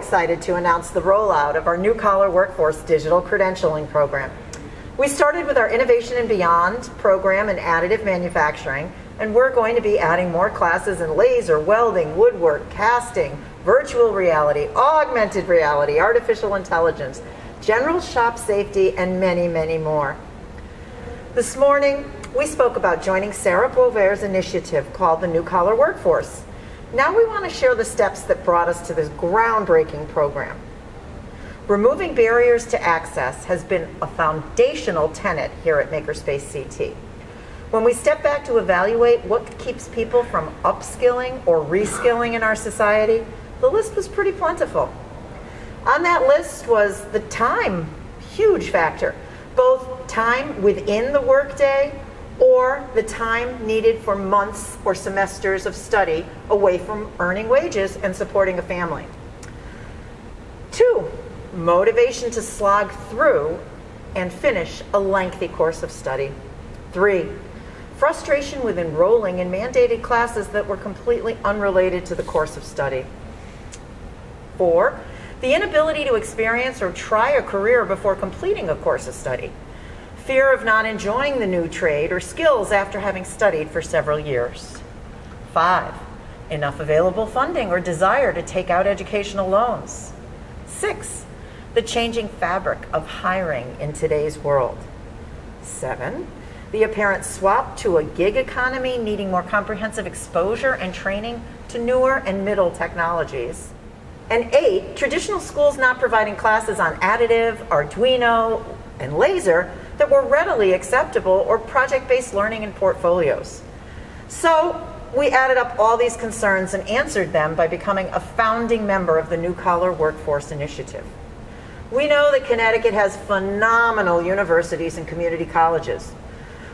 excited to announce the rollout of our New Collar Workforce Digital Credentialing program. We started with our Innovation and Beyond program in additive manufacturing, and we're going to be adding more classes in laser, welding, woodwork, casting, virtual reality, augmented reality, artificial intelligence, general shop safety, and many, many more. This morning, we spoke about joining Sarah Bover's initiative called the New Collar Workforce. Now we want to share the steps that brought us to this groundbreaking program. Removing barriers to access has been a foundational tenet here at MakerspaceCT. When we step back to evaluate what keeps people from upskilling or reskilling in our society, the list was pretty plentiful. On that list was the time, huge factor, both time within the workday or the time needed for months or semesters of study away from earning wages and supporting a family. 2, motivation to slog through and finish a lengthy course of study. 3, frustration with enrolling in mandated classes that were completely unrelated to the course of study. 4, the inability to experience or try a career before completing a course of study. Fear of not enjoying the new trade or skills after having studied for several years. 5, enough available funding or desire to take out educational loans. 6, the changing fabric of hiring in today's world. 7, the apparent swap to a gig economy needing more comprehensive exposure and training to newer and middle technologies. And 8, traditional schools not providing classes on additive, Arduino, and laser that were readily acceptable or project-based learning in portfolios. So we added up all these concerns and answered them by becoming a founding member of the New Collar Workforce Initiative. We know that Connecticut has phenomenal universities and community colleges.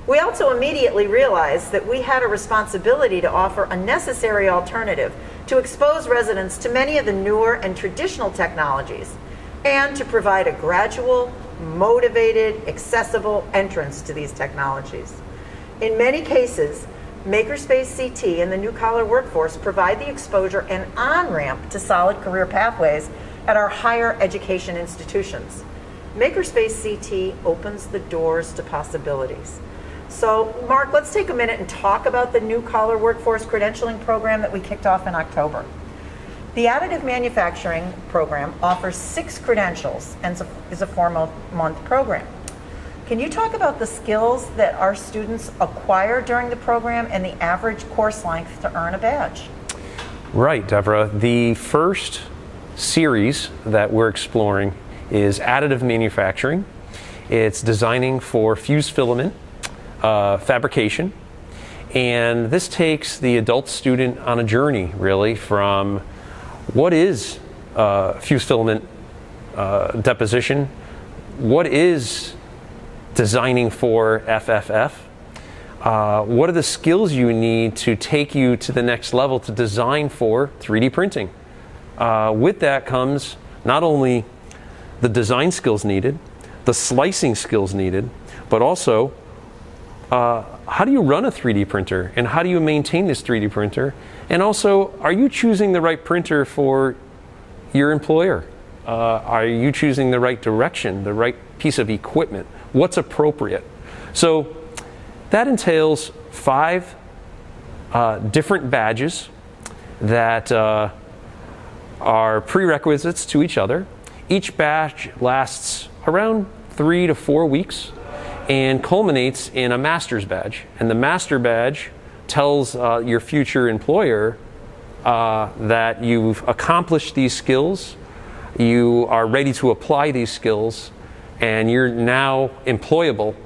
We also immediately realized that we had a responsibility to offer a necessary alternative to expose residents to many of the newer and traditional technologies and to provide a gradual, motivated, accessible entrance to these technologies. In many cases, MakerspaceCT and the New Collar Workforce provide the exposure and on-ramp to solid career pathways at our higher education institutions. MakerspaceCT opens the doors to possibilities. So, Mark, let's take a minute and talk about the New Collar Workforce Credentialing program that we kicked off in October. The Additive Manufacturing program offers 6 credentials and is a 4-month program. Can you talk about the skills that our students acquire during the program and the average course length to earn a badge? Right, Devra. The first series that we're exploring is additive manufacturing. It's designing for fused filament fabrication, and this takes the adult student on a journey really from what is fused filament deposition, what is designing for FFF, what are the skills you need to take you to the next level to design for 3D printing. With that comes not only the design skills needed, the slicing skills needed, but also how do you run a 3D printer and how do you maintain this 3D printer? And also, are you choosing the right printer for your employer? Are you choosing the right direction, the right piece of equipment? What's appropriate? So that entails 5 different badges that are prerequisites to each other. Each badge lasts around 3 to 4 weeks and culminates in a master's badge. And the master badge tells your future employer that you've accomplished these skills, you are ready to apply these skills, and you're now employable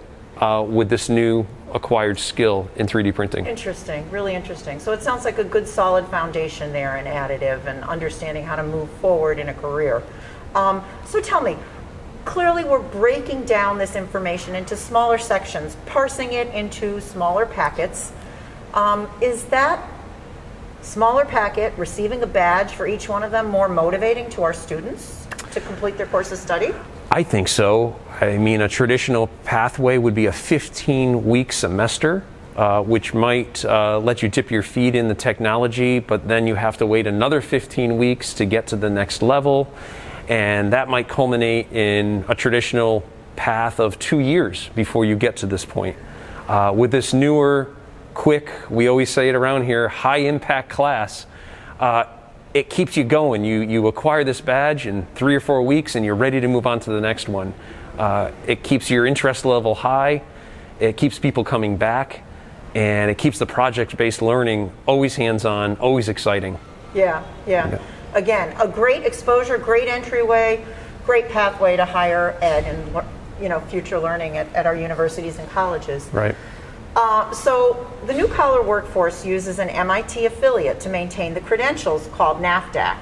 with this new acquired skill in 3D printing. Interesting, really interesting. So it sounds like a good solid foundation there in additive and understanding how to move forward in a career. So tell me, clearly we're breaking down this information into smaller sections, parsing it into smaller packets. Is that smaller packet, receiving a badge for each one of them, more motivating to our students to complete their course of study? I think so. I mean, a traditional pathway would be a 15-week semester which might let you dip your feet in the technology, but then you have to wait another 15 weeks to get to the next level. And that might culminate in a traditional path of 2 years before you get to this point. With this newer, quick, we always say it around here, high impact class, it keeps you going. You acquire this badge in 3 or 4 weeks and you're ready to move on to the next one. It keeps your interest level high, it keeps people coming back, and it keeps the project-based learning always hands-on, always exciting. Yeah. Again, a great exposure, great entryway, great pathway to higher ed and future learning at our universities and colleges. Right. So the new collar workforce uses an MIT affiliate to maintain the credentials called NAFDAC.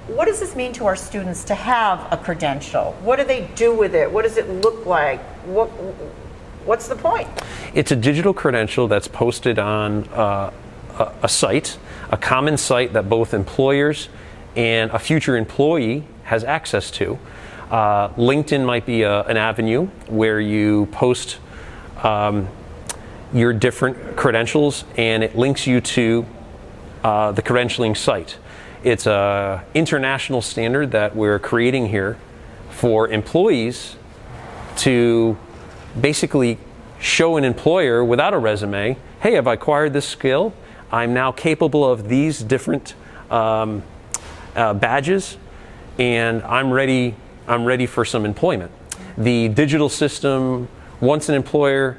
What does this mean to our students to have a credential? What do they do with it? What does it look like? What's the point? It's a digital credential that's posted on a site, a common site that both employers and a future employee has access to. LinkedIn might be an avenue where you post your different credentials and it links you to the credentialing site. It's an international standard that we're creating here for employees to basically show an employer without a resume, hey, I've acquired this skill, I'm now capable of these different badges, and I'm ready for some employment. The digital system, once an employer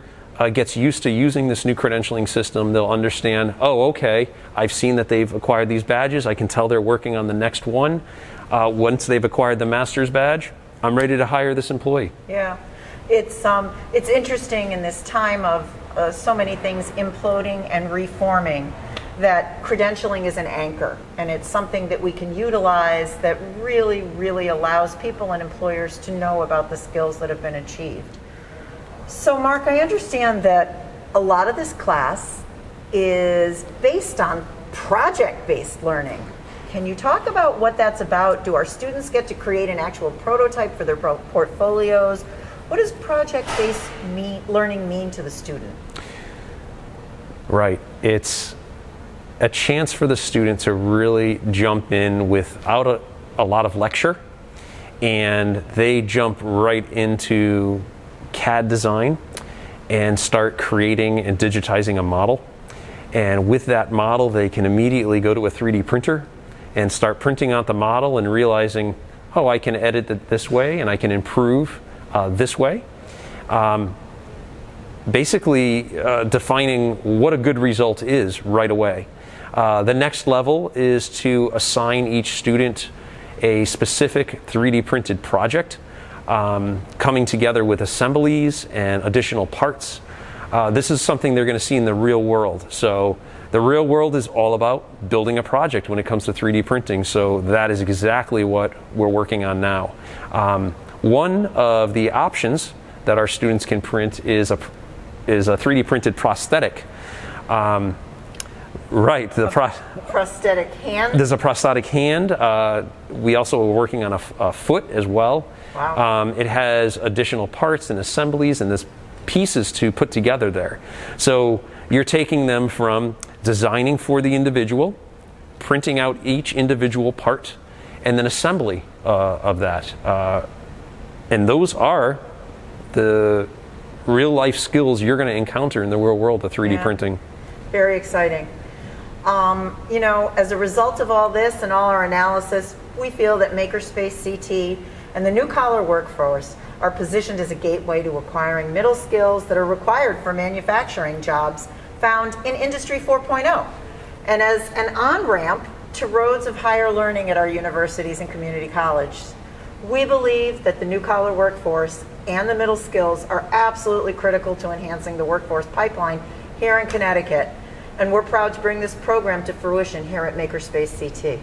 gets used to using this new credentialing system, they'll understand, oh, okay, I've seen that they've acquired these badges, I can tell they're working on the next one. Once they've acquired the master's badge, I'm ready to hire this employee. Yeah. It's interesting in this time of so many things imploding and reforming that credentialing is an anchor, and it's something that we can utilize that really, really allows people and employers to know about the skills that have been achieved. So Mark, I understand that a lot of this class is based on project-based learning. Can you talk about what that's about? Do our students get to create an actual prototype for their portfolios? What does project-based learning mean to the student? Right. It's a chance for the student to really jump in without a lot of lecture, and they jump right into CAD design and start creating and digitizing a model. And with that model, they can immediately go to a 3D printer and start printing out the model and realizing, oh, I can edit it this way and I can improve this way. Basically defining what a good result is right away. The next level is to assign each student a specific 3D printed project, coming together with assemblies and additional parts. This is something they're going to see in the real world. So the real world is all about building a project when it comes to 3D printing. So that is exactly what we're working on now. One of the options that our students can print is a 3D printed prosthetic. Right. Prosthetic hand? There's a prosthetic hand. We also are working on a foot as well. Wow. It has additional parts and assemblies and there's pieces to put together there. So you're taking them from designing for the individual, printing out each individual part, and then assembly of that. And those are the real life skills you're going to encounter in the real world of 3D printing. Very exciting. As a result of all this and all our analysis, we feel that MakerspaceCT and the new collar workforce are positioned as a gateway to acquiring middle skills that are required for manufacturing jobs found in Industry 4.0, and as an on-ramp to roads of higher learning at our universities and community colleges. We believe that the new collar workforce and the middle skills are absolutely critical to enhancing the workforce pipeline here in Connecticut, and we're proud to bring this program to fruition here at MakerspaceCT.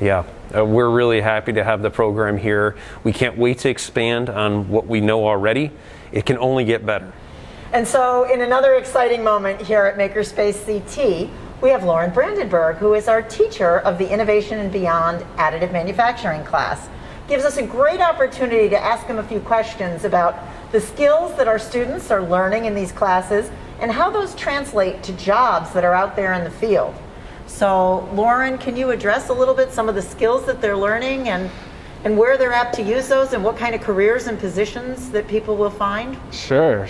Yeah, we're really happy to have the program here. We can't wait to expand on what we know already. It can only get better. And so in another exciting moment here at MakerspaceCT, we have Loren Brandenberg, who is our teacher of the Innovation and Beyond Additive Manufacturing class. gives us a great opportunity to ask them a few questions about the skills that our students are learning in these classes and how those translate to jobs that are out there in the field. So, Loren, can you address a little bit some of the skills that they're learning and where they're apt to use those and what kind of careers and positions that people will find? Sure.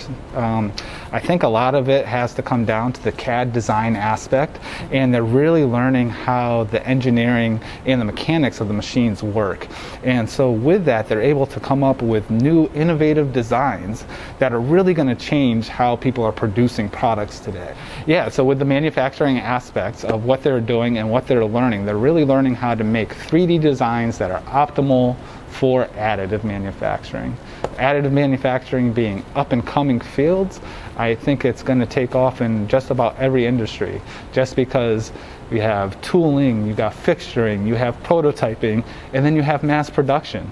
I think a lot of it has to come down to the CAD design aspect, and they're really learning how the engineering and the mechanics of the machines work. And so with that, they're able to come up with new innovative designs that are really going to change how people are producing products today. Yeah, so with the manufacturing aspects of what they're doing and what they're really learning how to make 3D designs that are optimal for additive manufacturing. Additive manufacturing being up and coming fields, I think it's going to take off in just about every industry, just because you have tooling, you got fixturing, you have prototyping, and then you have mass production.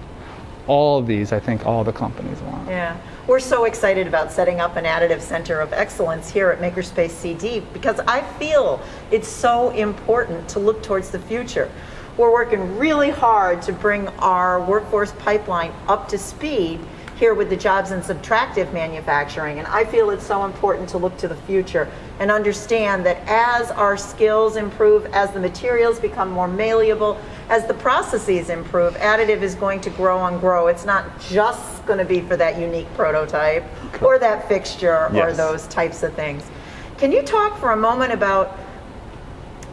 All of these, I think all the companies want. Yeah. We're so excited about setting up an additive center of excellence here at MakerspaceCT because I feel it's so important to look towards the future. We're working really hard to bring our workforce pipeline up to speed here with the jobs in subtractive manufacturing, and I feel it's so important to look to the future and understand that as our skills improve, as the materials become more malleable, as the processes improve, additive is going to grow and grow. It's not just going to be for that unique prototype or that fixture or those types of things. Can you talk for a moment about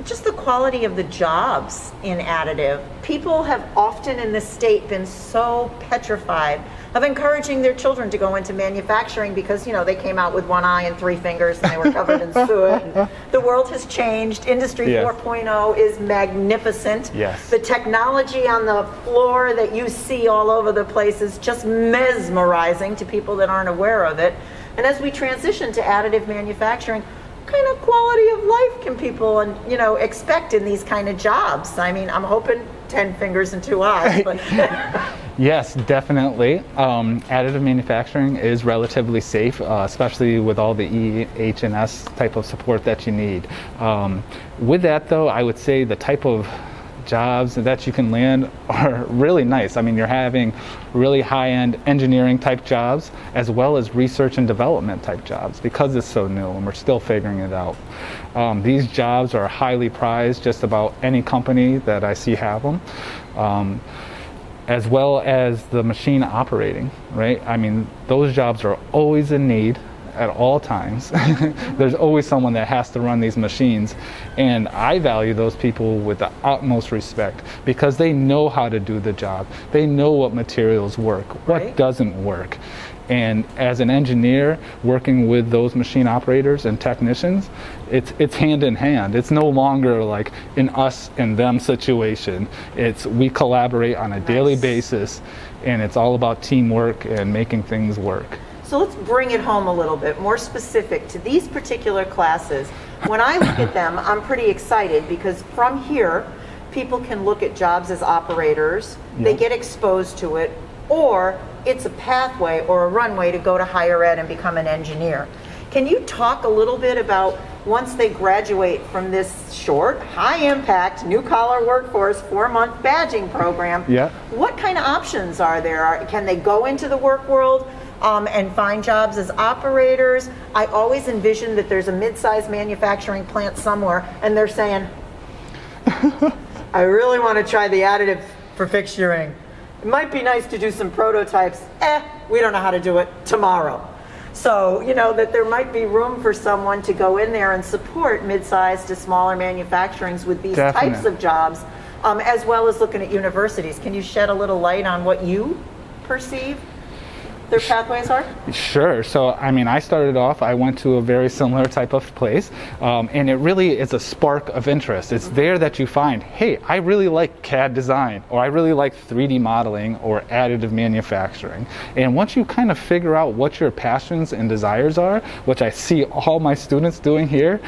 just the quality of the jobs in additive? People have often in this state been so petrified of encouraging their children to go into manufacturing because, you know, they came out with one eye and three fingers and they were covered in soot. And the world has changed. Industry 4.0 is magnificent. The technology on the floor that you see all over the place is just mesmerizing to people that aren't aware of it. And as we transition to additive manufacturing, what kind of quality of life can people, you know, expect in these kind of jobs? I mean, I'm hoping 10 fingers and 2 eyes. But Yes, definitely. Additive manufacturing is relatively safe, especially with all the EH&S type of support that you need. With that, though, I would say the type of jobs that you can land are really nice. I mean, you're having really high-end engineering type jobs as well as research and development type jobs because it's so new and we're still figuring it out. These jobs are highly prized, just about any company that I see have them, as well as the machine operating, right? I mean, those jobs are always in need at all times. There's always someone that has to run these machines, and I value those people with the utmost respect because they know how to do the job. They know what materials work, what doesn't work. And as an engineer working with those machine operators and technicians, it's hand in hand. It's no longer like an us and them situation. It's we collaborate on a daily basis, and it's all about teamwork and making things work. So let's bring it home a little bit, more specific to these particular classes. When I look at them, I'm pretty excited because from here, people can look at jobs as operators, they get exposed to it, or it's a pathway or a runway to go to higher ed and become an engineer. Can you talk a little bit about once they graduate from this short, high-impact, new-collar workforce 4-month badging program, what kind of options are there? Can they go into the work world and find jobs as operators? I always envision that there's a mid-sized manufacturing plant somewhere and they're saying, I really want to try the additive for fixturing. It might be nice to do some prototypes. We don't know how to do it tomorrow. So, you know, that there might be room for someone to go in there and support mid-sized to smaller manufacturings with these types of jobs, as well as looking at universities. Can you shed a little light on what you perceive their pathways are? Sure. So, I mean, I started off, I went to a very similar type of place, and it really is a spark of interest. It's there that you find, hey, I really like CAD design, or I really like 3D modeling or additive manufacturing. And once you kind of figure out what your passions and desires are, which I see all my students doing here,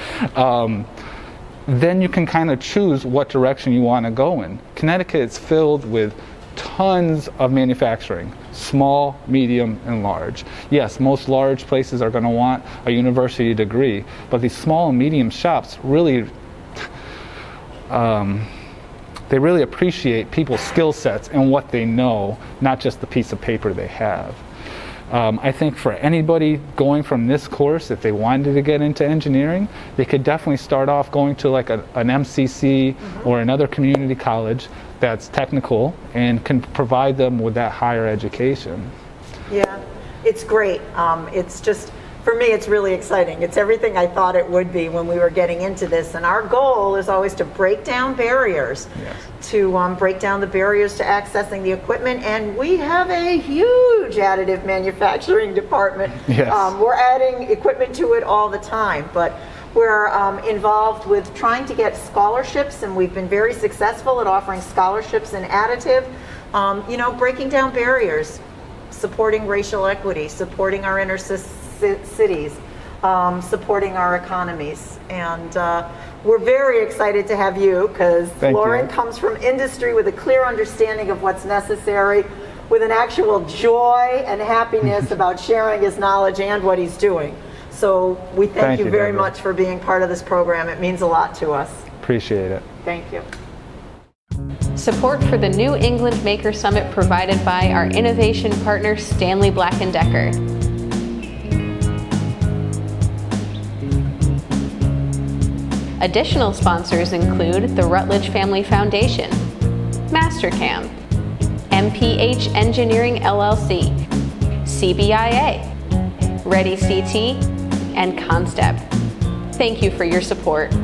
then you can kind of choose what direction you want to go in. Connecticut is filled with tons of manufacturing, small, medium, and large. Yes, most large places are going to want a university degree, but these small and medium shops really, they really appreciate people's skill sets and what they know, not just the piece of paper they have. I think for anybody going from this course, if they wanted to get into engineering, they could definitely start off going to like an MCC or another community college that's technical and can provide them with that higher education. Yeah, it's great. It's just, for me, it's really exciting. It's everything I thought it would be when we were getting into this. And our goal is always to break down barriers, to break down the barriers to accessing the equipment. And we have a huge additive manufacturing department. We're adding equipment to it all the time, but we're involved with trying to get scholarships, and we've been very successful at offering scholarships in additive, you know, breaking down barriers, supporting racial equity, supporting our inner cities, supporting our economies. And we're very excited to have you, because Loren comes from industry with a clear understanding of what's necessary, with an actual joy and happiness about sharing his knowledge and what he's doing. So we thank you very much for being part of this program. It means a lot to us. Appreciate it. Thank you. Support for the New England Maker Summit provided by our innovation partner, Stanley Black & Decker. Additional sponsors include the Rutledge Family Foundation, Mastercam, MPH Engineering LLC, CBIA, Ready CT, and Constep. Thank you for your support.